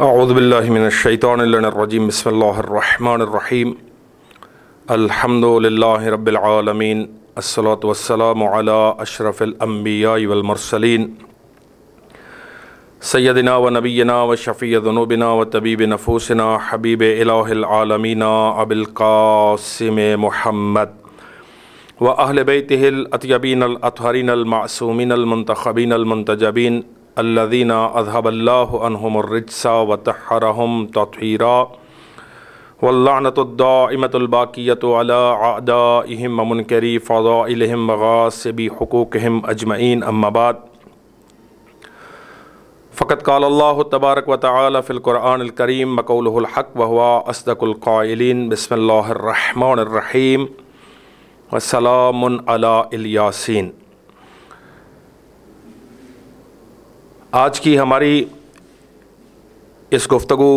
اعوذ باللہ من الشیطان الرجیم بسم اللہ الرحمن الرحیم الحمد للہ رب العالمین الصلاۃ والسلام علی اشرف الانبیاء والمرسلین سیدنا و نبینا و شفیع ذنوبنا و طبیب نفوسنا حبیب الہ العالمین ابی القاسم محمد و اہل بیتہ الاطیبین الاطہرین المعصومین المنتخبین المنتجبین الذین اذهب اللہ عنہم الرجس وطہرہم تطہیرا واللعنۃ الدائمۃ الباقیۃ علی اعدائہم ومنکری فضائلہم وغاصبی حقوقہم اجمعین اما بعد فقد قال اللہ تبارک و تعالی فی القرآن الکریم وقولہ الحق وہو اصدق القائلین بسم اللہ الرحمن الرحیم وسلام علی الیاسین۔ آج کی ہماری اس گفتگو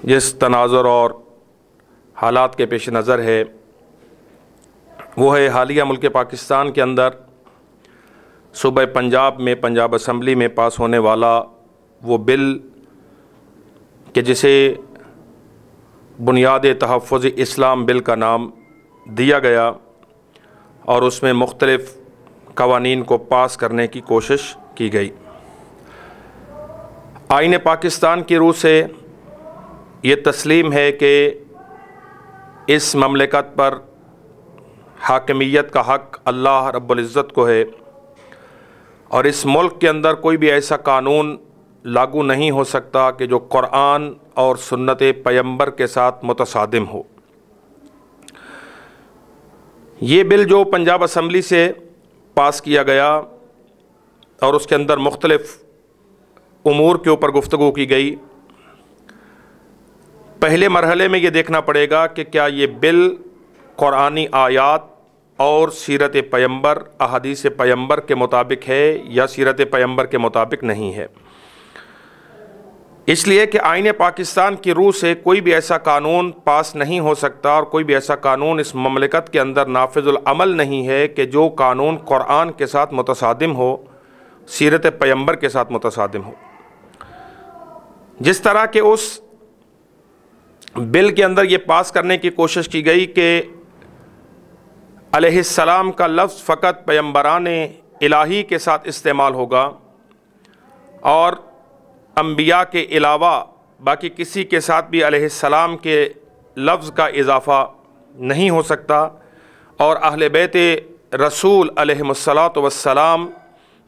جس تناظر اور حالات کے پیش نظر ہے وہ ہے حالیہ ملک پاکستان کے اندر صوبہ پنجاب میں پنجاب اسمبلی میں پاس ہونے والا وہ بل کہ جسے بنیاد تحفظ اسلام بل کا نام دیا گیا اور اس میں مختلف قوانین کو پاس کرنے کی کوشش کی گئی۔ آئین پاکستان کی روح سے یہ تسلیم ہے کہ اس مملکت پر حاکمیت کا حق اللہ رب العزت کو ہے اور اس ملک کے اندر کوئی بھی ایسا قانون لاگو نہیں ہو سکتا کہ جو قرآن اور سنت پیغمبر کے ساتھ متصادم ہو۔ یہ بل جو پنجاب اسمبلی سے پاس کیا گیا اور اس کے اندر مختلف امور کے اوپر گفتگو کی گئی، پہلے مرحلے میں یہ دیکھنا پڑے گا کہ کیا یہ بل قرآنی آیات اور سیرت پیغمبر احادیث پیغمبر کے مطابق ہے یا سیرت پیغمبر کے مطابق نہیں ہے۔ اس لیے کہ آئین پاکستان کی روح سے کوئی بھی ایسا قانون پاس نہیں ہو سکتا اور کوئی بھی ایسا قانون اس مملکت کے اندر نافذ العمل نہیں ہے کہ جو قانون قرآن کے ساتھ متصادم ہو، سیرت پیغمبر کے ساتھ متصادم ہو۔ جس طرح کہ اس بل کے اندر یہ پاس کرنے کی کوشش کی گئی کہ علیہ السلام کا لفظ فقط پیغمبران الہی کے ساتھ استعمال ہوگا اور انبیاء کے علاوہ باقی کسی کے ساتھ بھی علیہ السلام کے لفظ کا اضافہ نہیں ہو سکتا، اور اہل بیت رسول علیہم الصلاۃ والسلام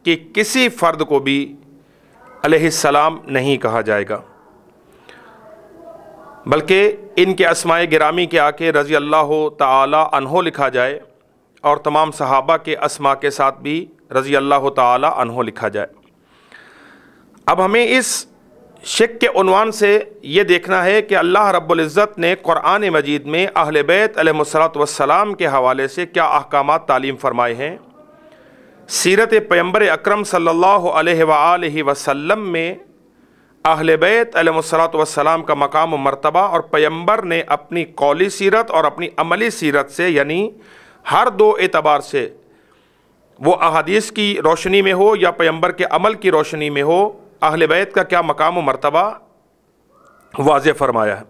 کی کسی فرد کو بھی علیہ السلام نہیں کہا جائے گا، بلکہ ان کے اسماء گرامی کے آکے رضی اللہ تعالی عنہ لکھا جائے اور تمام صحابہ کے اسماء کے ساتھ بھی رضی اللہ تعالی عنہ لکھا جائے۔ اب ہمیں اس شق کے عنوان سے یہ دیکھنا ہے کہ اللہ رب العزت نے قرآن مجید میں اہل بیت علیہ الصلوۃ والسلام کے حوالے سے کیا احکامات تعلیم فرمائے ہیں، سیرت پیغمبر اکرم صلی اللہ علیہ وآلہ وسلم میں اہل بیت علیہ الصلوۃ والسلام کا مقام و مرتبہ، اور پیغمبر نے اپنی قولی سیرت اور اپنی عملی سیرت سے، یعنی ہر دو اعتبار سے، وہ احادیث کی روشنی میں ہو یا پیغمبر کے عمل کی روشنی میں ہو، اہل بیت کا کیا مقام و مرتبہ واضح فرمایا ہے۔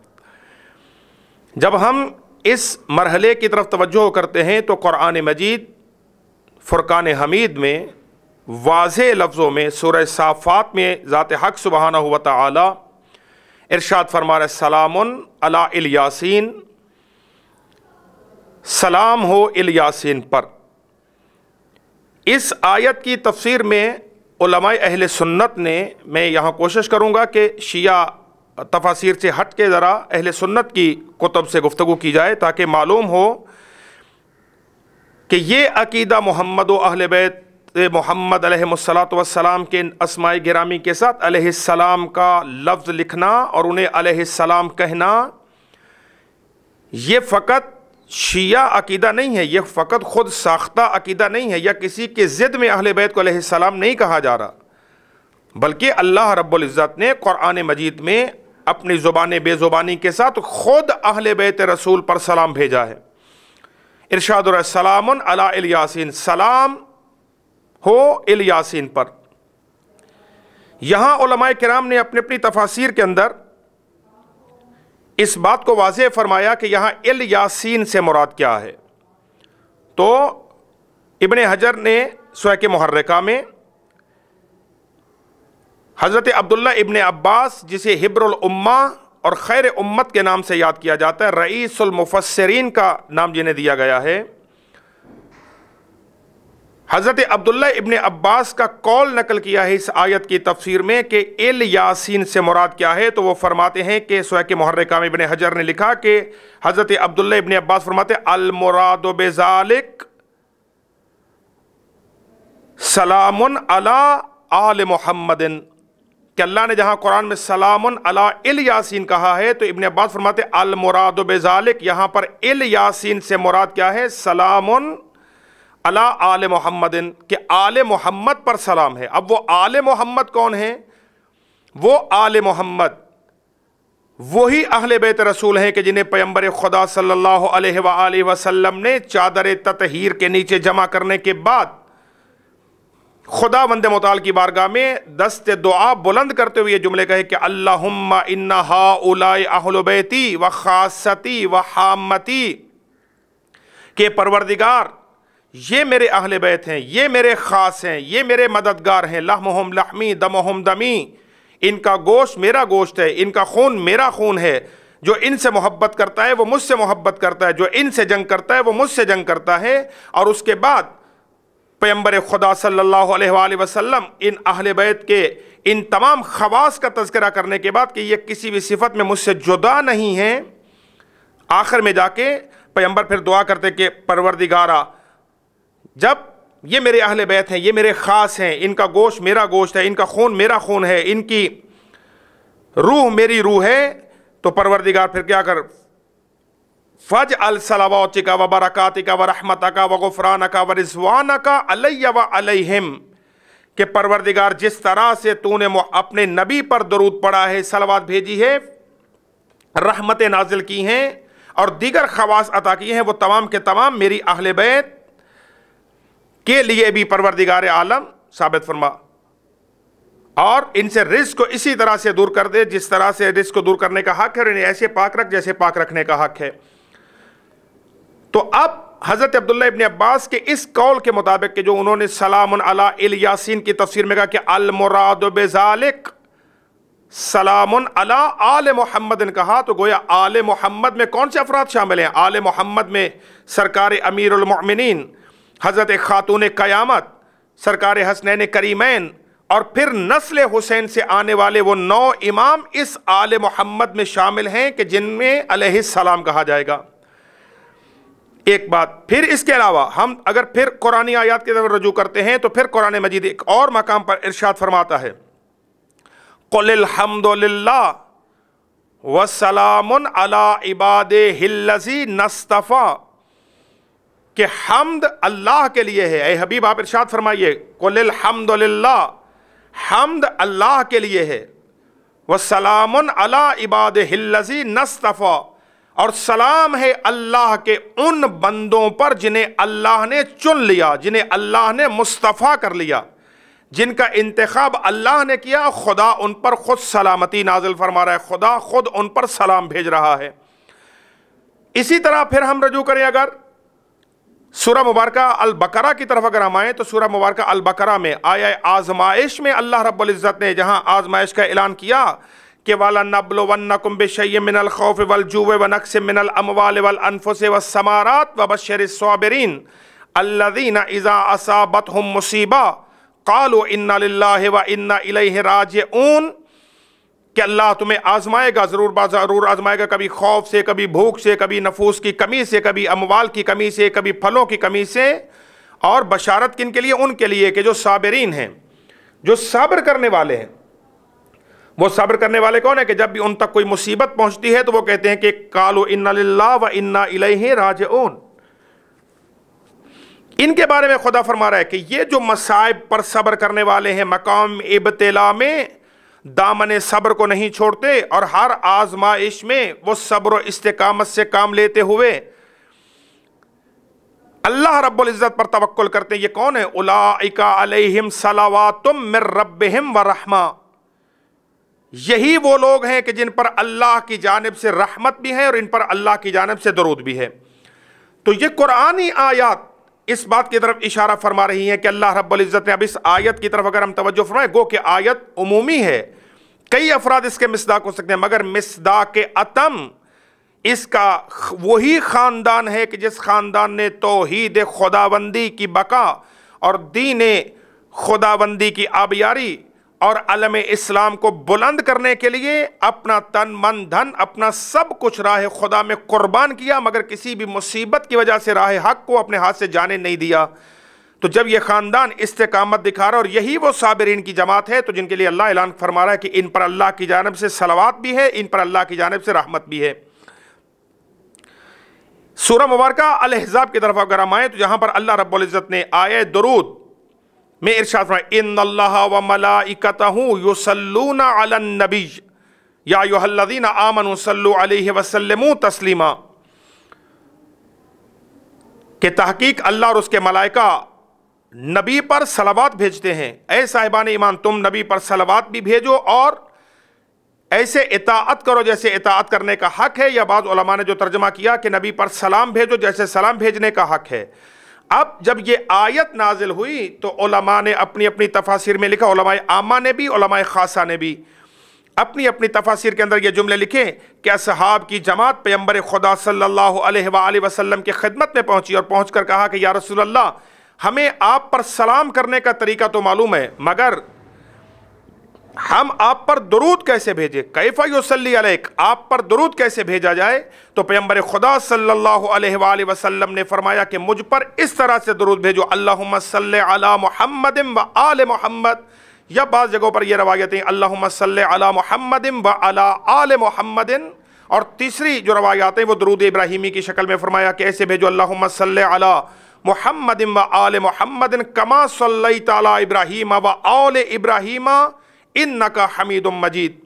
جب ہم اس مرحلے کی طرف توجہ کرتے ہیں تو قرآن مجید فرقان حمید میں واضح لفظوں میں سورہ صافات میں ذات حق سبحانہ و تعالی ارشاد فرما رہا ہے، سلام علی الیاسین، سلام ہو الیاسین پر۔ اس آیت کی تفسیر میں علماء اہل سنت نے، میں یہاں کوشش کروں گا کہ شیعہ تفاسیر سے ہٹ کے ذرا اہل سنت کی کتب سے گفتگو کی جائے تاکہ معلوم ہو کہ یہ عقیدہ محمد و اہل بیت محمد علیہ الصلوۃ والسلام کے اسماء گرامی کے ساتھ علیہ السلام کا لفظ لکھنا اور انہیں علیہ السلام کہنا، یہ فقط شیعہ عقیدہ نہیں ہے، یہ فقط خود ساختہ عقیدہ نہیں ہے، یا کسی کے ضد میں اہل بیت کو علیہ السلام نہیں کہا جا رہا، بلکہ اللہ رب العزت نے قرآن مجید میں اپنی زبان بے زبانی کے ساتھ خود اہل بیت رسول پر سلام بھیجا ہے۔ ارشاد السلام علی الیاسین، سلام ہو الیاسین پر۔ یہاں علماء کرام نے اپنی اپنی تفاسیر کے اندر اس بات کو واضح فرمایا کہ یہاں الیاسین سے مراد کیا ہے. تو ابن حجر نے سویق محرکہ میں حضرت عبداللہ ابن عباس، جسے حبر الامہ اور خیر امت کے نام سے یاد کیا جاتا ہے، رئیس المفسرین کا نام جنہیں دیا گیا ہے، حضرت عبداللہ ابن عباس کا قول نقل کیا ہے اس آیت کی تفسیر میں کہ الیاسین سے مراد کیا ہے. تو وہ فرماتے ہیں کہ سویق محرکہ میں ابن حجر نے لکھا کہ حضرت عبداللہ ابن عباس فرماتے ہیں المراد بذالک سلام علی آل محمد، کہ اللہ نے جہاں قرآن میں سلام علی الیاسین کہا ہے تو ابن عباس فرماتے ہیں المراد بذالک، یہاں پر الیاسین سے مراد کیا ہے؟ سلام علی آل محمد، کہ آل محمد پر سلام ہے. اب وہ آل محمد کون ہیں؟ وہ آل محمد وہی اہل بیت رسول ہیں کہ جنہیں پیغمبر خدا صلی اللہ علیہ وآلہ وسلم نے چادر تطہیر کے نیچے جمع کرنے کے بعد خدا وند متعال کی بارگاہ میں دست دعا بلند کرتے ہوئے یہ جملے کہے کہ اللہم ان ہؤلاء اہل بیتی و خاصتی و حامتی، کہ پروردگار یہ میرے اہل بیت ہیں، یہ میرے خاص ہیں، یہ میرے مددگار ہیں، لحمہم لحمی دمہم دمی، ان کا گوشت میرا گوشت ہے، ان کا خون میرا خون ہے، جو ان سے محبت کرتا ہے وہ مجھ سے محبت کرتا ہے، جو ان سے جنگ کرتا ہے وہ مجھ سے جنگ کرتا ہے. اور اس کے بعد پیغمبر خدا صلی اللہ علیہ وآلہ وسلم ان اہل بیت کے ان تمام خواص کا تذکرہ کرنے کے بعد کہ یہ کسی بھی صفت میں مجھ سے جدا نہیں ہیں، آخر میں جا کے پیغمبر پھر دعا کرتے کہ پروردگارا جب یہ میرے اہل بیت ہیں، یہ میرے خاص ہیں، ان کا گوشت میرا گوشت ہے، ان کا خون میرا خون ہے، ان کی روح میری روح ہے، تو پروردگار پھر کیا کر فَاجْعَلْ صَلَوَاتِكَ وَبَرَكَاتِكَ وَرَحْمَتَكَ وَغُفْرَانَكَ وَرِضْوَانَكَ عَلَيَّ وَعَلَيْهِمْ، کہ پروردگار جس طرح سے تو نے اپنے نبی پر درود پڑھا ہے، صلوات بھیجی ہے، رحمتیں نازل کی ہیں اور دیگر خواص عطا کی ہیں، وہ تمام کے تمام میری اہل بیت کے لیے بھی پروردگار عالم ثابت فرما، اور ان سے رزق کو اسی طرح سے دور کر دے جس طرح سے رزق کو دور کرنے کا حق ہے، اور انہیں ایسے پاک رکھ جیسے پاک رکھنے کا حق ہے. تو اب حضرت عبداللہ ابن عباس کے اس قول کے مطابق کہ جو انہوں نے سلام علی الیاسین کی تفسیر میں کہا کہ المراد بذالک سلام علی آل محمد کہا، تو گویا آل محمد میں کون سے افراد شامل ہیں؟ آل محمد میں سرکار امیر المؤمنین حضرت خاتون قیامت، سرکار حسنین کریمین، اور پھر نسل حسین سے آنے والے وہ 9 امام اس آل محمد میں شامل ہیں کہ جن میں علیہ السلام کہا جائے گا. ایک بات پھر اس کے علاوہ ہم اگر پھر قرآنی آیات کی طرف رجوع کرتے ہیں تو پھر قرآن مجید ایک اور مقام پر ارشاد فرماتا ہے قُلِ الْحَمْدُ لِلَّهِ وَسَلَامٌ عَلَىٰ عِبَادِهِ الَّذِينَ اصْطَفَىٰ، کہ حمد اللہ کے لیے ہے. اے حبیب آپ ارشاد فرمائیے قُلِ الْحَمْدُ لِلَّهِ، حمد اللہ کے لیے ہے، وَسَلَامٌ عَلَىٰ عِبَادِهِ الَّذِينَ اصْطَفَىٰ، اور سلام ہے اللہ کے ان بندوں پر جنہیں اللہ نے چن لیا، جنہیں اللہ نے مصطفیٰ کر لیا، جن کا انتخاب اللہ نے کیا. خدا ان پر خود سلامتی نازل فرما رہا ہے، خدا خود ان پر سلام بھیج رہا ہے. اسی طرح پھر ہم رجوع کریں اگر سورہ مبارکہ البقرہ کی طرف اگر ہم آئیں تو سورہ مبارکہ البقرہ میں آیہ آزمائش میں اللہ رب العزت نے جہاں آزمائش کا اعلان کیا کہ وَلَنَبْلُوَنَّكُمْ بِشَيْءٍ مِّنَ الْخَوْفِ وَالْجُوعِ وَنَقْصٍ مِّنَ الْأَمْوَالِ وَالْأَنفُسِ وَالثَّمَرَاتِ وَبَشِّرِ الصَّابِرِينَ الَّذِينَ إِذَا أَصَابَتْهُمْ مُصِيبَةٌ قَالُوا إِنَّا لِلَّهِ وَإِنَّا إِلَيْهِ رَاجِعُونَ، کہ اللہ تمہیں آزمائے گا، ضرور آزمائے گا، کبھی خوف سے، کبھی بھوک سے، کبھی نفوس کی کمی سے، کبھی اموال کی کمی سے، کبھی پھلوں کی کمی سے. اور بشارت کن کے لیے؟ ان کے لیے کہ جو صابرین ہیں، جو صبر کرنے والے ہیں. وہ صبر کرنے والے کون ہیں؟ کہ جب بھی ان تک کوئی مصیبت پہنچتی ہے تو وہ کہتے ہیں کہ قالوا انا للہ و انا الیہ راجعون. ان کے بارے میں خدا فرما رہا ہے کہ یہ جو مصائب پر صبر کرنے والے ہیں، مقام ابتلا میں دامن صبر کو نہیں چھوڑتے اور ہر آزمائش میں وہ صبر و استقامت سے کام لیتے ہوئے اللہ رب العزت پر توکل کرتے ہیں. یہ کون ہے؟ اولئک علیہم صلوات من ربہم ورحمہ، یہی وہ لوگ ہیں کہ جن پر اللہ کی جانب سے رحمت بھی ہے اور ان پر اللہ کی جانب سے درود بھی ہے۔ تو یہ قرآنی آیات اس بات کی طرف اشارہ فرما رہی ہیں کہ اللہ رب العزت نے اب اس آیت کی طرف اگر ہم توجہ فرمائیں، گو کہ آیت عمومی ہے، کئی افراد اس کے مصداق ہو سکتے ہیں، مگر مصداق اتم اس کا وہی خاندان ہے کہ جس خاندان نے توحید خداوندی کی بقا اور دین خداوندی کی آبیاری اور علم اسلام کو بلند کرنے کے لیے اپنا تن من دھن اپنا سب کچھ راہ خدا میں قربان کیا، مگر کسی بھی مصیبت کی وجہ سے راہ حق کو اپنے ہاتھ سے جانے نہیں دیا۔ تو جب یہ خاندان استقامت دکھا رہا اور یہی وہ صابرین کی جماعت ہے، تو جن کے لیے اللہ اعلان فرما رہا ہے کہ ان پر اللہ کی جانب سے صلوات بھی ہے، ان پر اللہ کی جانب سے رحمت بھی ہے۔ سورہ مبارکہ الاحزاب کی طرف اگر ہم آئیں تو جہاں پر اللہ رب العزت نے آیہ درود میں ارشاد فرمایا ان اللہ وملائکتہ یصلون علی النبی یا ایھا الذین آمنوا صلوا علیہ وسلموا تسلیما، کہ تحقیق اللہ اور اس کے ملائکہ نبی پر صلوات بھیجتے ہیں۔ اے صاحبان ایمان، تم نبی پر صلوات بھی بھیجو اور ایسے اطاعت کرو جیسے اطاعت کرنے کا حق ہے، یا بعض علماء نے جو ترجمہ کیا کہ نبی پر سلام بھیجو جیسے سلام بھیجنے کا حق ہے۔ اب جب یہ آیت نازل ہوئی تو علماء نے اپنی اپنی تفاسیر میں لکھا، علماء عامہ نے بھی، علماء خاصہ نے بھی اپنی اپنی تفاسیر کے اندر یہ جملے لکھے کہ اصحاب کی جماعت پیغمبر خدا صلی اللہ علیہ وآلہ وسلم کی خدمت میں پہنچی اور پہنچ کر کہا کہ یا رسول اللہ، ہمیں آپ پر سلام کرنے کا طریقہ تو معلوم ہے، مگر ہم آپ پر درود کیسے بھیجیں؟ کیف یصلی علیک، آپ پر درود کیسے بھیجا جائے؟ تو پیغمبر خدا صلی اللہ علیہ وآلہ وسلم نے فرمایا کہ مجھ پر اس طرح سے درود بھیجو، اللہم صلی علی محمد و آل محمد، یا بعض جگہوں پر یہ روایتیں اللہم صلی علی محمد و علی آل محمد، اور تیسری جو روایات ہیں وہ درود ابراہیمی کی شکل میں فرمایا کہ ایسے بھیجو اللہم صلی علی محمد و آل محمد کما صلیت علی ابراہیم و آل ابراہیم انکا حمید مجید،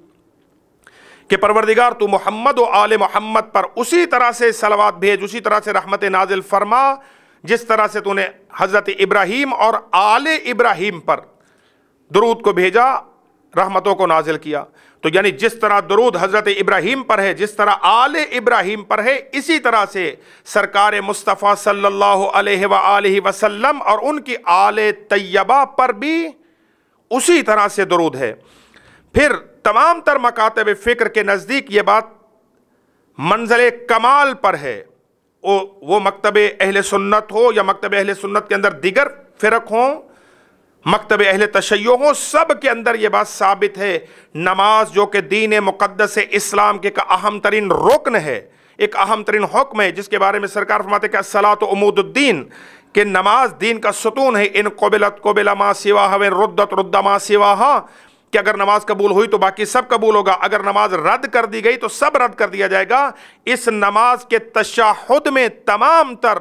کہ پروردگار تو محمد و آل محمد پر اسی طرح سے صلوات بھیج، اسی طرح سے رحمت نازل فرما جس طرح سے تو نے حضرت ابراہیم اور آل ابراہیم پر درود کو بھیجا، رحمتوں کو نازل کیا۔ تو یعنی جس طرح درود حضرت ابراہیم پر ہے، جس طرح آل ابراہیم پر ہے، اسی طرح سے سرکار مصطفیٰ صلی اللہ علیہ وآلہ وسلم اور ان کی آل طیبہ پر بھی اسی طرح سے درود ہے۔ پھر تمام تر مکاتب فکر کے نزدیک یہ بات منزل کمال پر ہے، وہ مکتب اہل سنت ہو یا مکتب اہل سنت کے اندر دیگر فرق ہوں، مکتب اہل تشیع ہوں، سب کے اندر یہ بات ثابت ہے، نماز جو کہ دین مقدس اسلام کے ایک اہم ترین رکن ہے، ایک اہم ترین حکم ہے، جس کے بارے میں سرکار فرماتے کہ الصلاۃ عمود الدین، کہ نماز دین کا ستون ہے، ان قبلت قبل ما سواہا وان ردت رد ما سواہا، کہ اگر نماز قبول ہوئی تو باقی سب قبول ہوگا، اگر نماز رد کر دی گئی تو سب رد کر دیا جائے گا۔ اس نماز کے تشہد میں تمام تر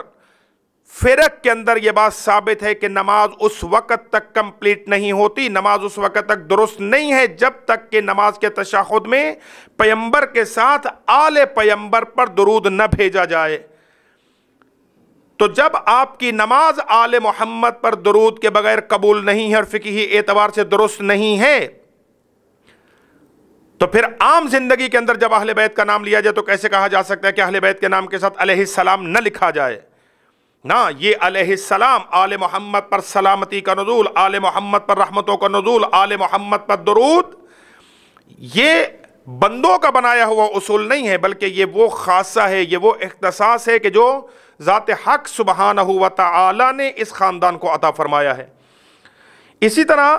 فرق کے اندر یہ بات ثابت ہے کہ نماز اس وقت تک کمپلیٹ نہیں ہوتی، نماز اس وقت تک درست نہیں ہے جب تک کہ نماز کے تشہد میں پیغمبر کے ساتھ آل پیغمبر پر درود نہ بھیجا جائے۔ تو جب آپ کی نماز آل محمد پر درود کے بغیر قبول نہیں ہے اور فقہی اعتبار سے درست نہیں ہے، تو پھر عام زندگی کے اندر جب اہل بیت کا نام لیا جائے تو کیسے کہا جا سکتا ہے کہ اہل بیت کے نام کے ساتھ علیہ السلام نہ لکھا جائے؟ نہ، یہ علیہ السلام، آل محمد پر سلامتی کا نزول، آل محمد پر رحمتوں کا نزول، آل محمد پر درود، یہ بندوں کا بنایا ہوا اصول نہیں ہے، بلکہ یہ وہ خاصہ ہے، یہ وہ اختصاص ہے کہ جو ذات حق سبحانہ و تعالی نے اس خاندان کو عطا فرمایا ہے۔ اسی طرح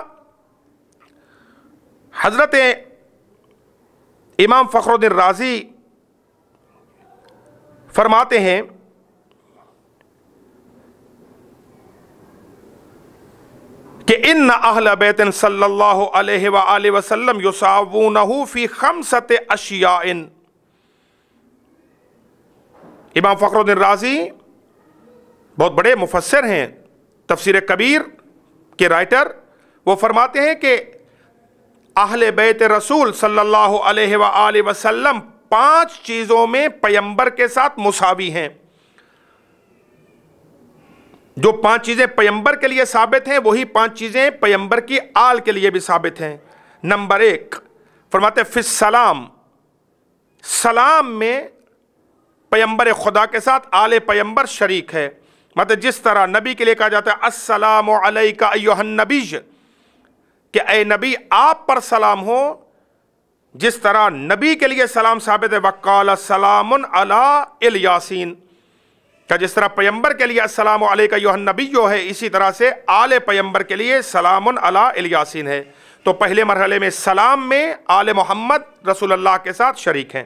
حضرت امام فخر الدین رازی فرماتے ہیں کہ ان اہل بیت صلی اللہ علیہ وآلہ وسلم یساوونہ فی خمسۃ اشیاء۔ امام فخر الدین رازی بہت بڑے مفسر ہیں، تفسیر کبیر کے رائٹر، وہ فرماتے ہیں کہ اہل بیت رسول صلی اللہ علیہ وآلہ وسلم 5 چیزوں میں پیغمبر کے ساتھ مساوی ہیں۔ جو 5 چیزیں پیغمبر کے لیے ثابت ہیں وہی 5 چیزیں پیغمبر کی آل کے لیے بھی ثابت ہیں۔ نمبر 1، فرماتے فی السلام، سلام میں پیمبر خدا کے ساتھ آل پیمبر شریک ہے. مطلب جس طرح نبی کے لیے کہا جاتا ہے السلام علیک ایھا النبی، کہ اے نبی آپ پر سلام ہو، جس طرح نبی کے لیے سلام ثابت ہے وقال سلام علی الیاسین، کہ جس طرح پیمبر کے لیے السلام علیک ایھا النبی جو ہے، اسی طرح سے آل پیمبر کے لیے سلام علی الیاسین ہے. تو پہلے مرحلے میں سلام میں آل محمد رسول اللہ کے ساتھ شریک ہیں.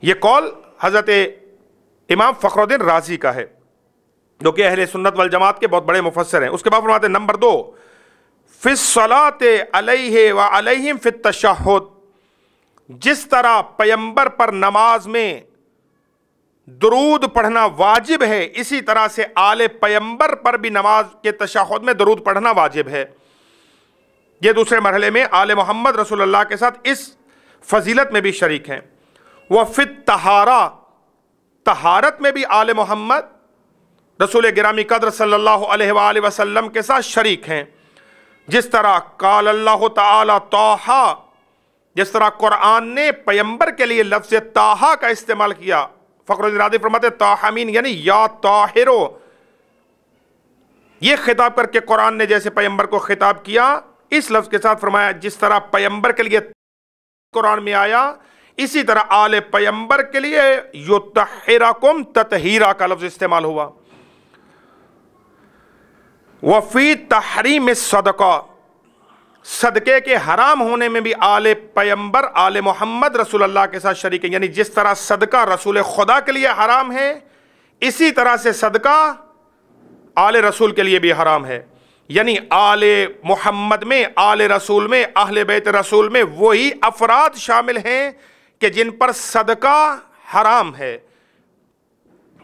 یہ قول حضرت امام فخر الدین رازی کا ہے، جو کہ اہل سنت والجماعت کے بہت بڑے مفسر ہیں. اس کے بعد فرماتے ہیں نمبر 2 فی الصلاۃ علیہ وعلیہم فی التشہد، جس طرح پیمبر پر نماز میں درود پڑھنا واجب ہے، اسی طرح سے آل پیمبر پر بھی نماز کے تشہد میں درود پڑھنا واجب ہے. یہ دوسرے مرحلے میں آل محمد رسول اللہ کے ساتھ اس فضیلت میں بھی شریک ہیں. وفی الطہارہ، طہارت میں بھی آل محمد رسول گرامی قدر صلی اللہ علیہ وآلہ وسلم کے ساتھ شریک ہیں. جس طرح قال اللہ تعالی طٰہٰ، جس طرح قرآن نے پیمبر کے لیے لفظ طٰہٰ کا استعمال کیا. فخر الدین رازی فرماتے طٰہٰمین یعنی یا طاہرو، یہ خطاب کر کے قرآن نے جیسے پیمبر کو خطاب کیا، اس لفظ کے ساتھ فرمایا جس طرح پیمبر کے لیے قرآن میں آیا، اسی طرح آل پیمبر کے لیے یطہرکم تطہیرا کا لفظ استعمال ہوا. وفی تحریم الصدقہ، صدقے کے حرام ہونے میں بھی آل پیمبر آل محمد رسول اللہ کے ساتھ شریک ہیں. یعنی جس طرح صدقہ رسول خدا کے لیے حرام ہے، اسی طرح سے صدقہ آل رسول کے لیے بھی حرام ہے. یعنی آل محمد میں، آل رسول میں، اہل بیت رسول میں وہی افراد شامل ہیں کہ جن پر صدقہ حرام ہے.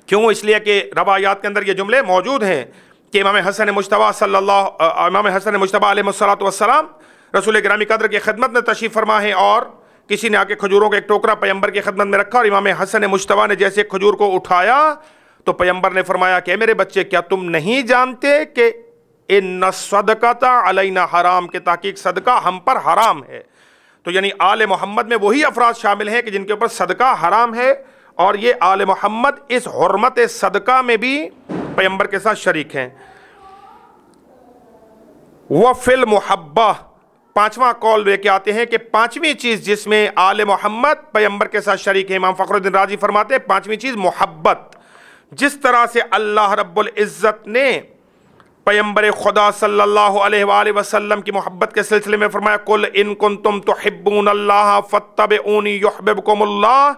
کیوں؟ اس لیے کہ روایات کے اندر یہ جملے موجود ہیں کہ امام حسن مجتبیٰ علیہ الصلوۃ والسلام رسول گرامی قدر کی خدمت میں تشریف فرما ہے، اور کسی نے آ کے کھجوروں کا ایک ٹوکرا پیمبر کی خدمت میں رکھا، اور امام حسن مجتبیٰ نے جیسے کھجور کو اٹھایا تو پیمبر نے فرمایا کہ میرے بچے کیا تم نہیں جانتے کہ ان الصدقۃ علینا حرام، کے تحقیق صدقہ ہم پر حرام ہے. تو یعنی آل محمد میں وہی افراد شامل ہیں کہ جن کے اوپر صدقہ حرام ہے، اور یہ آل محمد اس حرمت صدقہ میں بھی پیمبر کے ساتھ شریک ہیں. وفی المحبہ، پانچواں قول لے کے آتے ہیں کہ پانچویں چیز جس میں آل محمد پیمبر کے ساتھ شریک ہے، امام فخر الدین رازی فرماتے ہیں پانچویں چیز محبت. جس طرح سے اللہ رب العزت نے پیمبر خدا صلی اللہ علیہ وآلہ وسلم کی محبت کے سلسلے میں فرمایا قل ان کنتم تحبون اللہ فاتبعونی یحببکم اللہ،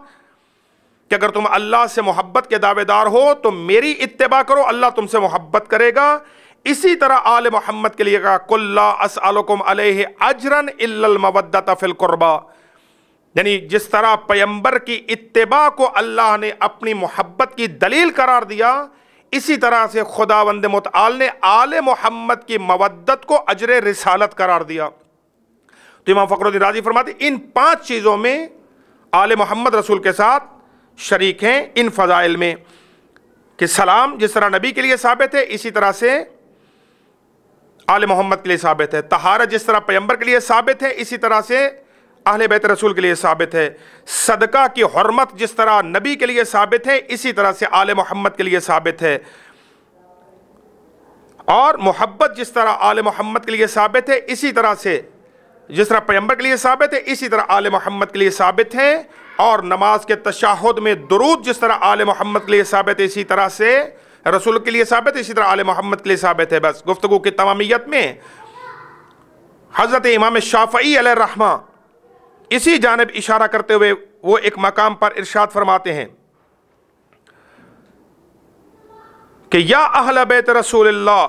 کہ اگر تم اللہ سے محبت کے دعوے دار ہو تو میری اتباع کرو، اللہ تم سے محبت کرے گا. اسی طرح آل محمد کے لیے کہا قل لا اسألکم علیہ اجرا الا المودۃ فی القربى، یعنی جس طرح پیمبر کی اتباع کو اللہ نے اپنی محبت کی دلیل قرار دیا، اسی طرح سے خداوند متعال نے آل محمد کی مودت کو اجر رسالت قرار دیا. تو امام فخر الدین رازی فرماتے ان پانچ چیزوں میں آل محمد رسول کے ساتھ شریک ہیں ان فضائل میں، کہ سلام جس طرح نبی کے لیے ثابت ہے اسی طرح سے آل محمد کے لیے ثابت ہے. طہارت جس طرح پیمبر کے لیے ثابت ہے اسی طرح سے اہل بیت رسول کے لیے ثابت ہے. صدقہ کی حرمت جس طرح نبی کے لیے ثابت ہے اسی طرح سے آل محمد کے لیے ثابت ہے. اور محبت جس طرح آل محمد کے لیے ثابت ہے اسی طرح سے جس طرح پیمبر کے لیے ثابت ہے اسی طرح آل محمد کے لیے ثابت ہے. اور نماز کے تشہد میں درود جس طرح آل محمد کے لیے ثابت ہے اسی طرح سے رسول کے لیے ثابت ہے، اسی طرح آل محمد کے لیے ثابت ہے. بس گفتگو کی تمامیت میں حضرت امام شافعی علیہ الرحمہ اسی جانب اشارہ کرتے ہوئے وہ ایک مقام پر ارشاد فرماتے ہیں کہ یا اہل بیت رسول اللہ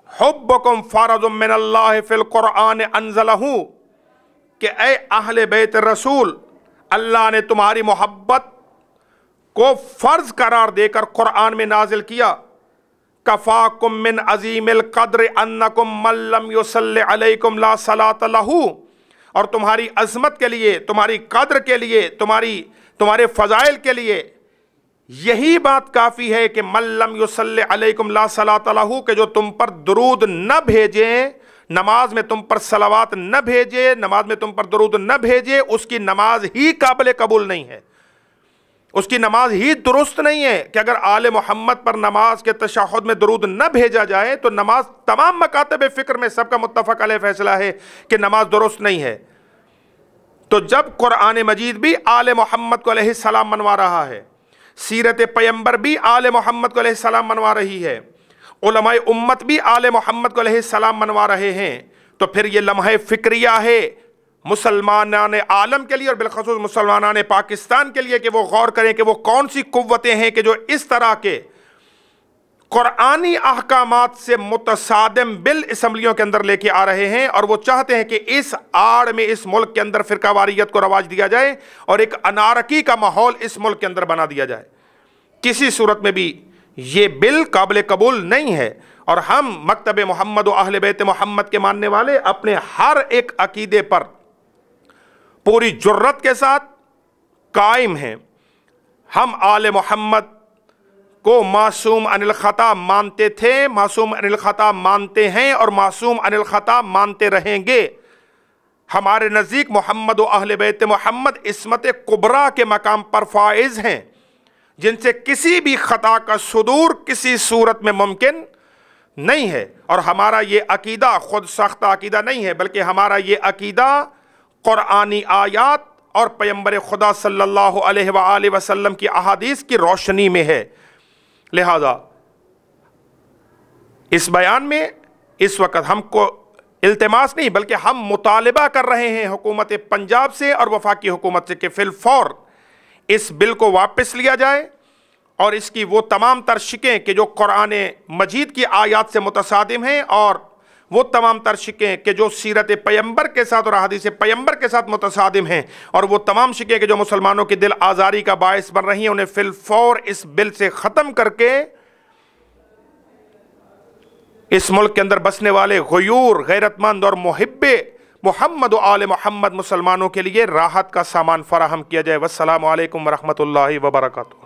حبکم فرض من اللہ فی القرآن انزلہ، کہ اے اہل بیت رسول اللہ نے تمہاری محبت کو فرض قرار دے کر قرآن میں نازل کیا. کفاکم من عظیم القدر انکم من لم یصلی علیکم لا صلاۃ لہ، اور تمہاری عظمت کے لیے، تمہاری قدر کے لیے، تمہارے فضائل کے لیے یہی بات کافی ہے کہ من لم یصلی علیکم لا صلاۃ لہ، کہ جو تم پر درود نہ بھیجیں، نماز میں تم پر صلوات نہ بھیجے، نماز میں تم پر درود نہ بھیجے، اس کی نماز ہی قابل قبول نہیں ہے، اس کی نماز ہی درست نہیں ہے۔ کہ اگر آل محمد پر نماز کے تشہد میں درود نہ بھیجا جائے تو نماز، تمام مکاتب فکر میں سب کا متفق علیہ فیصلہ ہے کہ نماز درست نہیں ہے۔ تو جب قرآن مجید بھی آل محمد کو علیہ السلام منوا رہا ہے، سیرت پیمبر بھی آل محمد کو علیہ السلام منوا رہی ہے، علماء امت بھی آل محمد کو علیہ السلام منوا رہے ہیں، تو پھر یہ لمحہ فکریہ ہے مسلمانان عالم کے لیے اور بالخصوص مسلمانان پاکستان کے لیے کہ وہ غور کریں کہ وہ کون سی قوتیں ہیں کہ جو اس طرح کے قرآنی احکامات سے متصادم بل اسمبلیوں کے اندر لے کے آ رہے ہیں، اور وہ چاہتے ہیں کہ اس آڑ میں اس ملک کے اندر فرقہ واریت کو رواج دیا جائے اور ایک انارکی کا ماحول اس ملک کے اندر بنا دیا جائے۔ کسی صورت میں بھی یہ بل قابل قبول نہیں ہے، اور ہم مکتب محمد و اہل بیت محمد کے ماننے والے اپنے ہر ایک عقیدے پر پوری جرت کے ساتھ قائم ہیں۔ ہم آل محمد کو معصوم عن الخطا مانتے تھے، معصوم عن الخطا مانتے ہیں اور معصوم عن الخطا مانتے رہیں گے۔ ہمارے نزدیک محمد و اہل بیت محمد عصمت کبریٰ کے مقام پر فائز ہیں، جن سے کسی بھی خطا کا صدور کسی صورت میں ممکن نہیں ہے۔ اور ہمارا یہ عقیدہ خود ساختہ عقیدہ نہیں ہے، بلکہ ہمارا یہ عقیدہ قرآنی آیات اور پیمبر خدا صلی اللہ علیہ وآلہ وسلم کی احادیث کی روشنی میں ہے۔ لہذا اس بیان میں اس وقت ہم کو التماس نہیں بلکہ ہم مطالبہ کر رہے ہیں حکومت پنجاب سے اور وفاقی حکومت سے کہ فی الفور اس بل کو واپس لیا جائے، اور اس کی وہ تمام تر شقیں کہ جو قرآن مجید کی آیات سے متصادم ہیں، اور وہ تمام تر شقیں کہ جو سیرت پیمبر کے ساتھ اور احادیث پیمبر کے ساتھ متصادم ہیں، اور وہ تمام شقیں کہ جو مسلمانوں کی دل آزاری کا باعث بن رہی ہیں، انہیں فی الفور اس بل سے ختم کر کے اس ملک کے اندر بسنے والے غیور، غیرت مند اور محب محمد و آل محمد مسلمانوں کے لیے راحت کا سامان فراہم کیا جائے۔ والسلام علیکم ورحمۃ اللہ وبرکاتہ۔